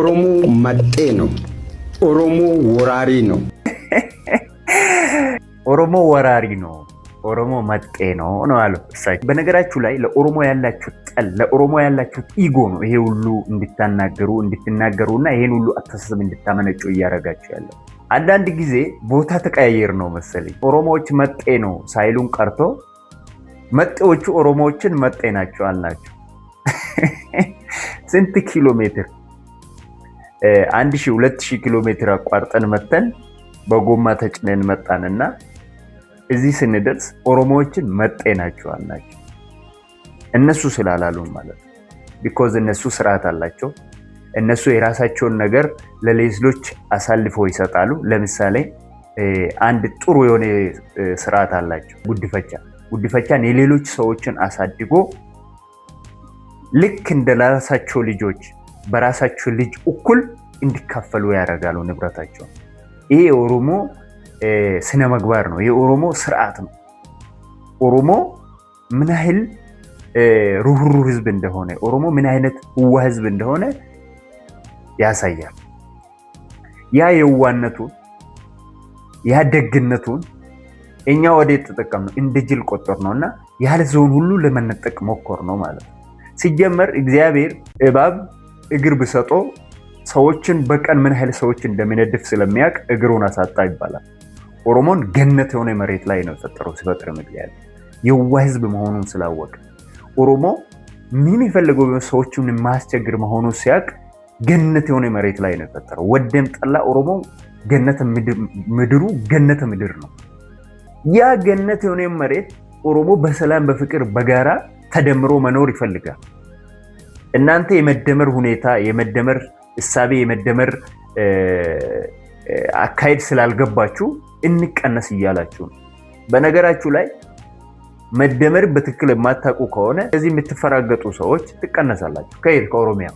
ኦሮሞ መጤ ነው። ኦሮሞ ወራሪ ነው። ኦሮሞ ወራሪ ነው። ኦሮሞ መጤ ነው ነው አለው እሳቸው። በነገራችሁ ላይ ለኦሮሞ ያላችሁ ጠል፣ ለኦሮሞ ያላችሁ ኢጎ ነው ይሄ ሁሉ እንድትናገሩና ይሄን ሁሉ አስተሳሰብ እንድታመነጩ እያደረጋችሁ ያለው። አንዳንድ ጊዜ ቦታ ተቀያየር ነው መሰለኝ። ኦሮሞዎች መጤ ነው ሳይሉን ቀርቶ መጤዎቹ ኦሮሞዎችን መጤ ናቸው አልናቸው። ስንት ኪሎ ሜትር 1000-2000 ኪሎ ሜትር አቋርጠን መተን በጎማ ተጭነን መጣንና እዚህ ስንደርስ ኦሮሞዎችን መጤ ናቸው አልናቸው። እነሱ ስላላሉን ማለት ነው። ቢኮዝ እነሱ ስርዓት አላቸው። እነሱ የራሳቸውን ነገር ለሌሎች አሳልፈው ይሰጣሉ። ለምሳሌ አንድ ጥሩ የሆነ ስርዓት አላቸው። ጉድፈቻን የሌሎች ሰዎችን አሳድጎ ልክ እንደራሳቸው ልጆች በራሳቸው ልጅ እኩል እንዲካፈሉ ያደርጋሉ ንብረታቸው። ይሄ የኦሮሞ ስነ ምግባር ነው። የኦሮሞ ስርዓት ነው። ኦሮሞ ምን ያህል ሩህሩህ ህዝብ እንደሆነ፣ ኦሮሞ ምን አይነት የዋህ ህዝብ እንደሆነ ያሳያል። ያ የዋህነቱን ያ ደግነቱን እኛ ወዴት ተጠቀምነው? እንደ ጅል ቆጠር ነውና ያለ ዞን ሁሉ ለመነጠቅ ሞከር ነው ማለት ነው። ሲጀመር እግዚአብሔር እባብ እግር ብሰጦ ሰዎችን በቀን ምን ያህል ሰዎች እንደሚነድፍ ስለሚያውቅ እግሩን አሳጣ ይባላል። ኦሮሞን ገነት የሆነ መሬት ላይ ነው የፈጠረው። ሲፈጥር እግዚአብሔር የዋህ ህዝብ መሆኑን ስላወቀ ኦሮሞ ምን ይፈልገው ሰዎችን የማያስቸግር መሆኑን ሲያውቅ ገነት የሆነ መሬት ላይ ነው የፈጠረው። ወደም ጠላ ኦሮሞ ገነት ምድሩ ገነት ምድር ነው። ያ ገነት የሆነ መሬት ኦሮሞ በሰላም በፍቅር በጋራ ተደምሮ መኖር ይፈልጋል። እናንተ የመደመር ሁኔታ፣ የመደመር እሳቤ፣ የመደመር አካሄድ ስላልገባችሁ እንቀነስ እያላችሁ ነው። በነገራችሁ ላይ መደመር በትክክል የማታውቁ ከሆነ እዚህ የምትፈራገጡ ሰዎች ትቀነሳላችሁ። ከየት? ከኦሮሚያ